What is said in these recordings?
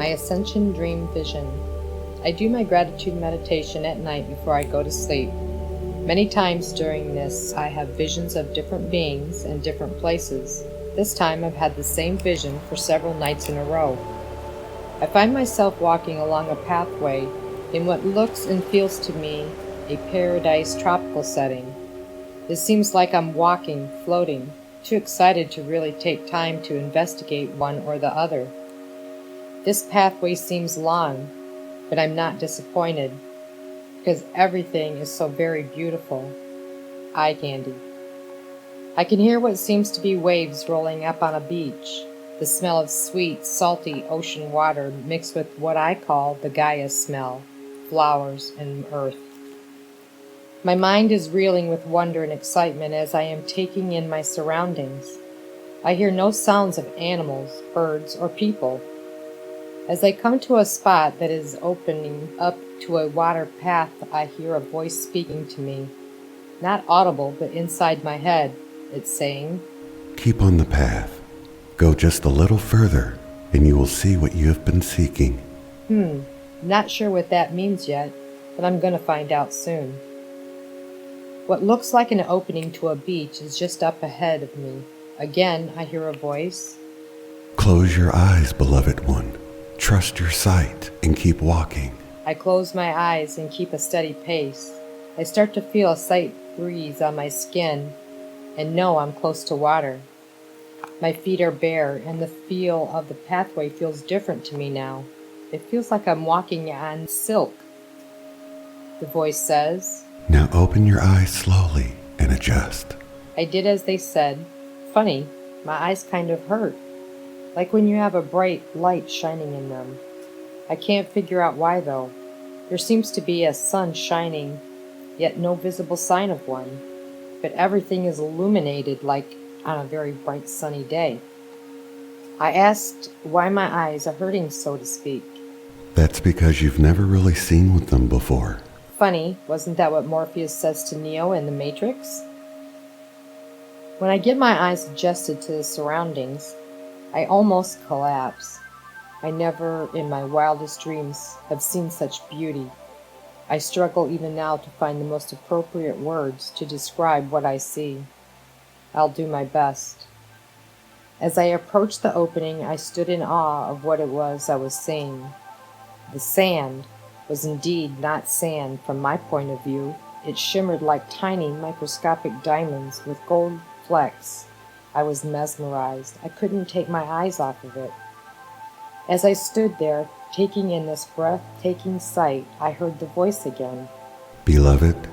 My Ascension Dream Vision. I do my gratitude meditation at night before I go to sleep. Many times during this, I have visions of different beings and different places. This time I've had the same vision for several nights in a row. I find myself walking along a pathway in what looks and feels to me a paradise tropical setting. It seems like I'm walking, floating, too excited to really take time to investigate one or the other. This pathway seems long, but I'm not disappointed because everything is so very beautiful. Eye candy. I can hear what seems to be waves rolling up on a beach, the smell of sweet, salty ocean water mixed with what I call the Gaia smell, flowers and earth. My mind is reeling with wonder and excitement as I am taking in my surroundings. I hear no sounds of animals, birds, or people. As I come to a spot that is opening up to a water path, I hear a voice speaking to me. Not audible, but inside my head. It's saying, "Keep on the path. Go just a little further, and you will see what you have been seeking." Not sure what that means yet, but I'm going to find out soon. What looks like an opening to a beach is just up ahead of me. Again, I hear a voice. "Close your eyes, beloved one. Trust your sight and keep walking." I close my eyes and keep a steady pace. I start to feel a slight breeze on my skin and know I'm close to water. My feet are bare and the feel of the pathway feels different to me now. It feels like I'm walking on silk. The voice says, "Now open your eyes slowly and adjust." I did as they said. Funny, my eyes kind of hurt. Like when you have a bright light shining in them. I can't figure out why though. There seems to be a sun shining, yet no visible sign of one. But everything is illuminated like on a very bright sunny day. I asked why my eyes are hurting, so to speak. "That's because you've never really seen with them before." Funny, wasn't that what Morpheus says to Neo in The Matrix? When I get my eyes adjusted to the surroundings, I almost collapse. I never, in my wildest dreams, have seen such beauty. I struggle even now to find the most appropriate words to describe what I see. I'll do my best. As I approached the opening, I stood in awe of what it was I was seeing. The sand was indeed not sand from my point of view. It shimmered like tiny microscopic diamonds with gold flecks. I was mesmerized. I couldn't take my eyes off of it. As I stood there, taking in this breathtaking sight, I heard the voice again. "Beloved,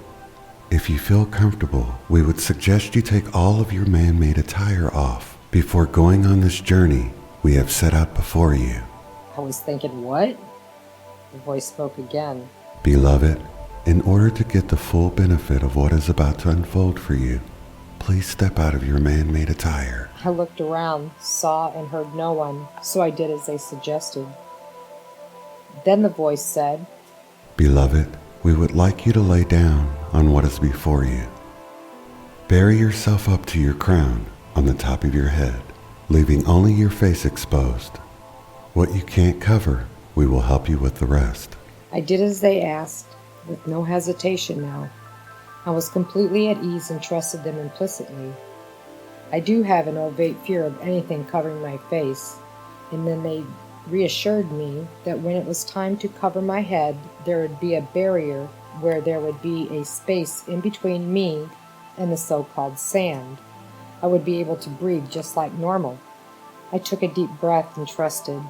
if you feel comfortable, we would suggest you take all of your man-made attire off before going on this journey we have set out before you." I was thinking, what? The voice spoke again. "Beloved, in order to get the full benefit of what is about to unfold for you, please step out of your man-made attire." I looked around, saw and heard no one, so I did as they suggested. Then the voice said, "Beloved, we would like you to lay down on what is before you. Bury yourself up to your crown on the top of your head, leaving only your face exposed. What you can't cover, we will help you with the rest." I did as they asked, with no hesitation now. I was completely at ease and trusted them implicitly. I do have an ovate fear of anything covering my face, and then they reassured me that when it was time to cover my head, there would be a barrier where there would be a space in between me and the so-called sand. I would be able to breathe just like normal. I took a deep breath and trusted.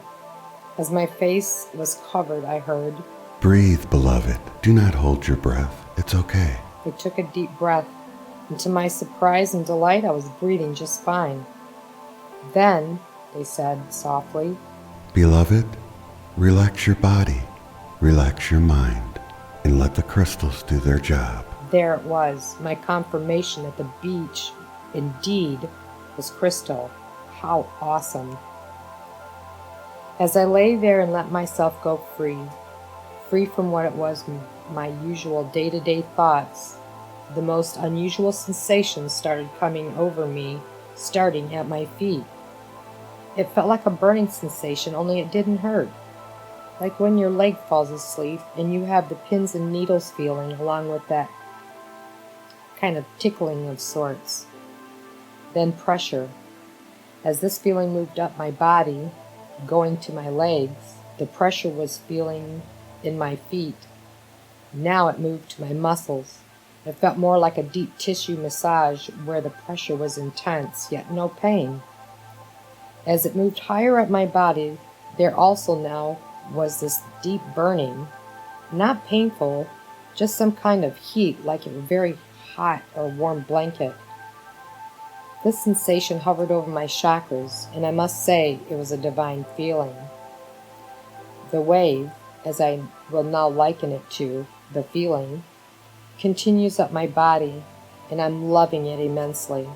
As my face was covered, I heard, "Breathe, beloved. Do not hold your breath. It's okay." I took a deep breath, and to my surprise and delight, I was breathing just fine. Then, they said softly, "Beloved, relax your body, relax your mind, and let the crystals do their job." There it was, my confirmation that the beach, indeed, was crystal. How awesome. As I lay there and let myself go free from what it was my usual day-to-day thoughts, the most unusual sensations started coming over me, starting at my feet. It felt like a burning sensation, only it didn't hurt. like when your leg falls asleep and you have the pins and needles feeling along with that kind of tickling of sorts. Then pressure. As this feeling moved up my body, going to my legs, the pressure was feeling in my feet. Now it moved to my muscles. It felt more like a deep tissue massage where the pressure was intense, yet no pain. As it moved higher up my body, there also now was this deep burning, not painful, just some kind of heat like a very hot or warm blanket. This sensation hovered over my chakras, and I must say it was a divine feeling. The wave, as I will now liken it to, the feeling, continues up my body, and I'm loving it immensely.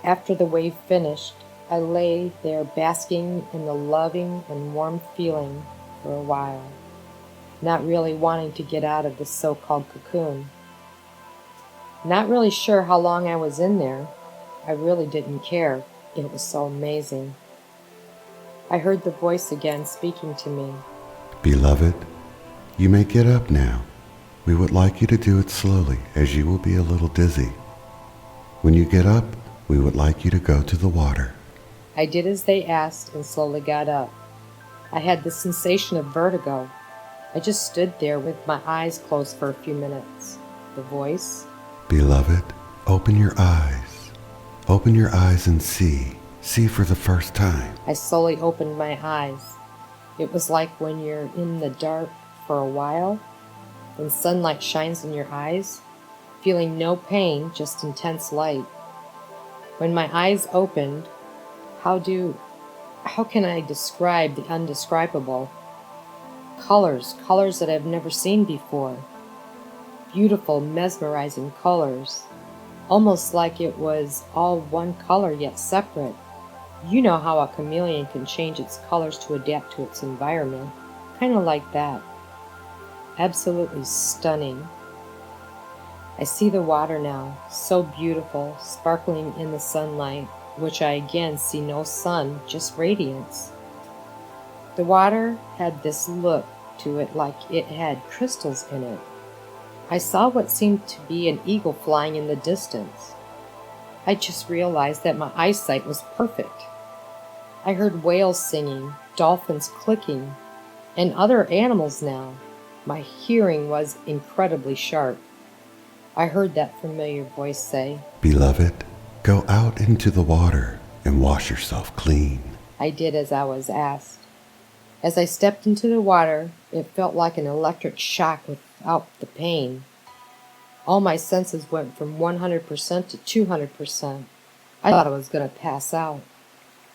After the wave finished, I lay there basking in the loving and warm feeling for a while, not really wanting to get out of this so-called cocoon. Not really sure how long I was in there. I really didn't care. It was so amazing. I heard the voice again speaking to me. Beloved, you may get up now. We would like you to do it slowly, as you will be a little dizzy. When you get up, we would like you to go to the water. I did as they asked and slowly got up. I had the sensation of vertigo. I just stood there with my eyes closed for a few minutes. The voice, Beloved, open your eyes. Open your eyes and see. See for the first time. I slowly opened my eyes. It was like when you're in the dark for a while, when sunlight shines in your eyes, feeling no pain, just intense light. When my eyes opened, how can I describe the undescribable? Colors that I've never seen before. Beautiful, mesmerizing colors. Almost like it was all one color yet separate. You know how a chameleon can change its colors to adapt to its environment. Kind of like that. Absolutely stunning. I see the water now, so beautiful, sparkling in the sunlight, which I again see no sun, just radiance. The water had this look to it like it had crystals in it. I saw what seemed to be an eagle flying in the distance. I just realized that my eyesight was perfect. I heard whales singing, dolphins clicking, and other animals now. My hearing was incredibly sharp. I heard that familiar voice say, Beloved, go out into the water and wash yourself clean. I did as I was asked. As I stepped into the water, it felt like an electric shock without the pain. All my senses went from 100% to 200%. I thought I was going to pass out.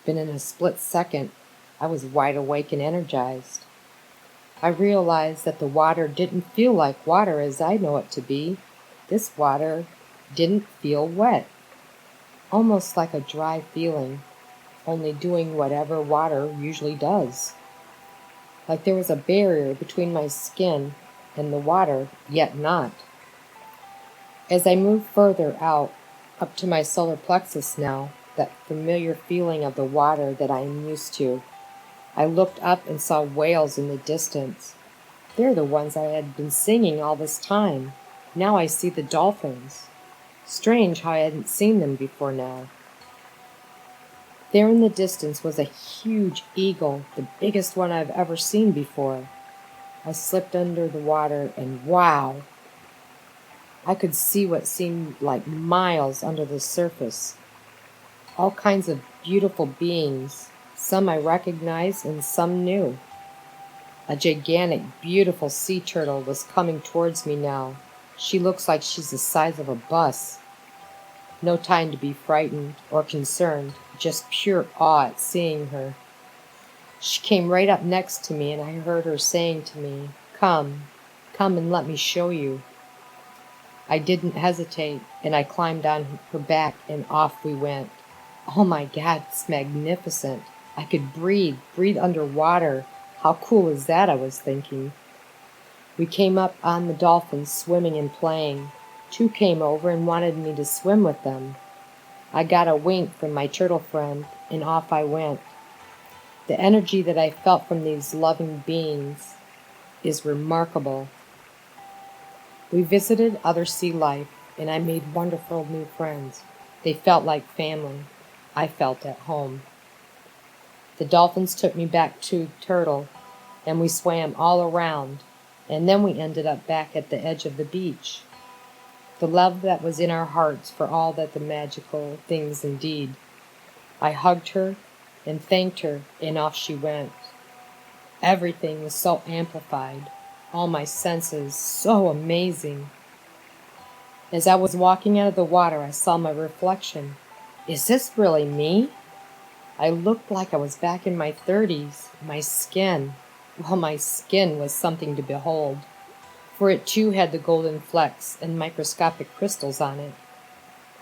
But in a split second, I was wide awake and energized. I realized that the water didn't feel like water as I know it to be. This water didn't feel wet. Almost like a dry feeling, only doing whatever water usually does. Like there was a barrier between my skin and the water, yet not. As I moved further out, up to my solar plexus now, that familiar feeling of the water that I am used to, I looked up and saw whales in the distance. They're the ones I had been singing all this time. Now I see the dolphins. Strange how I hadn't seen them before now. There in the distance was a huge eagle, the biggest one I've ever seen before. I slipped under the water and wow! I could see what seemed like miles under the surface. All kinds of beautiful beings, some I recognized and some new. A gigantic, beautiful sea turtle was coming towards me now. She looks like she's the size of a bus. No time to be frightened or concerned, just pure awe at seeing her. She came right up next to me and I heard her saying to me, come and let me show you. I didn't hesitate and I climbed on her back and off we went. Oh my God, it's magnificent. I could breathe underwater. How cool is that, I was thinking. We came up on the dolphins swimming and playing. 2 came over and wanted me to swim with them. I got a wink from my turtle friend and off I went. The energy that I felt from these loving beings is remarkable. We visited other sea life, and I made wonderful new friends. They felt like family. I felt at home. The dolphins took me back to Turtle, and we swam all around, and then we ended up back at the edge of the beach. The love that was in our hearts for all that the magical things indeed. I hugged her and thanked her, and off she went. Everything was so amplified, all my senses so amazing. As I was walking out of the water, I saw my reflection. Is this really me? I looked like I was back in my 30s. My skin was something to behold, for it too had the golden flecks and microscopic crystals on it.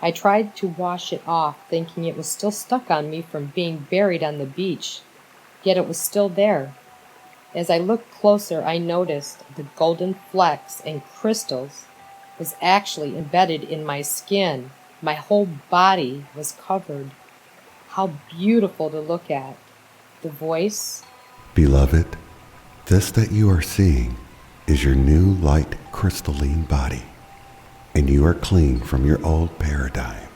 I tried to wash it off, thinking it was still stuck on me from being buried on the beach, yet it was still there. As I looked closer, I noticed the golden flecks and crystals was actually embedded in my skin. My whole body was covered. How beautiful to look at. The voice. Beloved, this that you are seeing is your new light crystalline body, and you are clean from your old paradigm.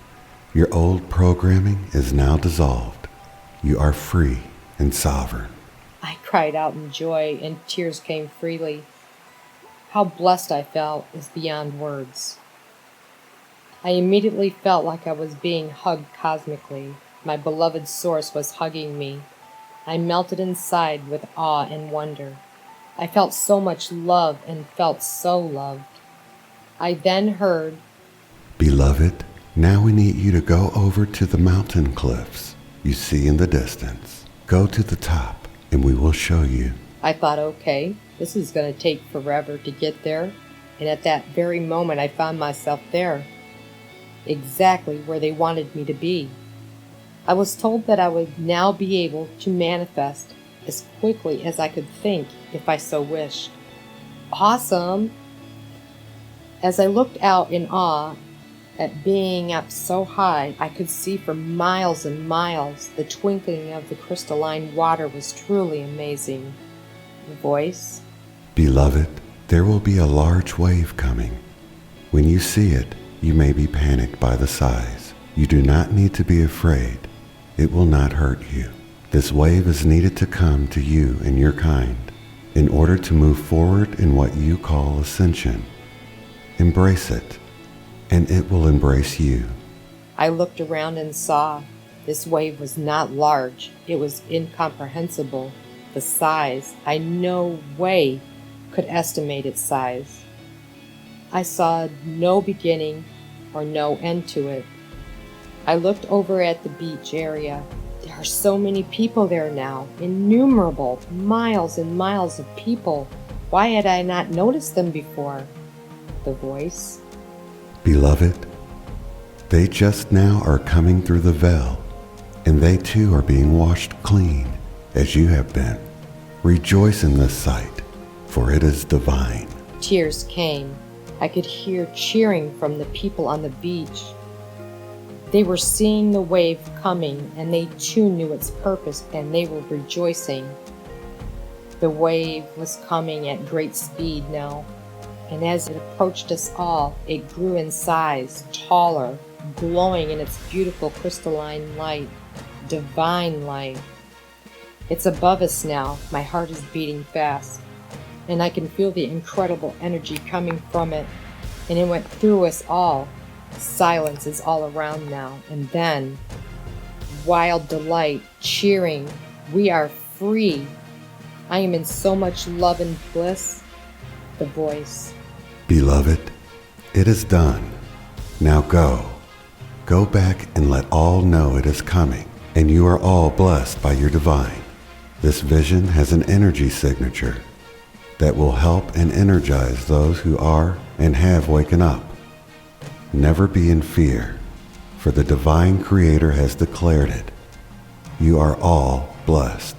Your old programming is now dissolved. You are free and sovereign. I cried out in joy, and tears came freely. How blessed I felt is beyond words. I immediately felt like I was being hugged cosmically. My beloved source was hugging me. I melted inside with awe and wonder. I felt so much love and felt so loved. I then heard, Beloved, now we need you to go over to the mountain cliffs you see in the distance. Go to the top and we will show you. I thought, okay, this is going to take forever to get there. And at that very moment, I found myself there, exactly where they wanted me to be. I was told that I would now be able to manifest as quickly as I could think if I so wished. Awesome! As I looked out in awe at being up so high, I could see for miles and miles. The twinkling of the crystalline water was truly amazing. The voice. Beloved, there will be a large wave coming. When you see it, you may be panicked by the size. You do not need to be afraid. It will not hurt you. This wave is needed to come to you and your kind in order to move forward in what you call ascension. Embrace it, and it will embrace you. I looked around and saw this wave was not large. It was incomprehensible. The size, I no way could estimate its size. I saw no beginning or no end to it. I looked over at the beach area. There are so many people there now, innumerable, miles and miles of people. Why had I not noticed them before? The voice. Beloved, they just now are coming through the veil, and they too are being washed clean, as you have been. Rejoice in this sight, for it is divine. Tears came. I could hear cheering from the people on the beach. They were seeing the wave coming, and they too knew its purpose, and they were rejoicing. The wave was coming at great speed now, and as it approached us all, it grew in size, taller, glowing in its beautiful crystalline light, divine light. It's above us now. My heart is beating fast, and I can feel the incredible energy coming from it, and it went through us all. Silence is all around now, and then wild delight, cheering. We are free. I am in so much love and bliss. The voice. Beloved, it is done. Now go. Go back and let all know it is coming, and you are all blessed by your divine. This vision has an energy signature that will help and energize those who are and have waken up. Never be in fear, for the divine creator has declared it. You are all blessed.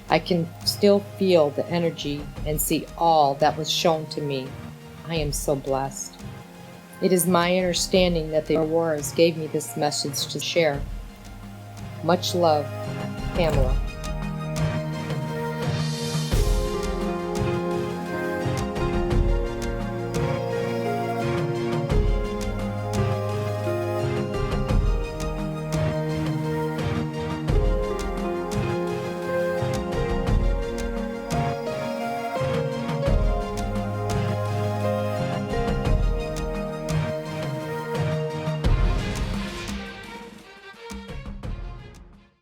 I can still feel the energy and see all that was shown to me. I am so blessed. It is my understanding that the Auroras gave me this message to share. Much love, Pamela.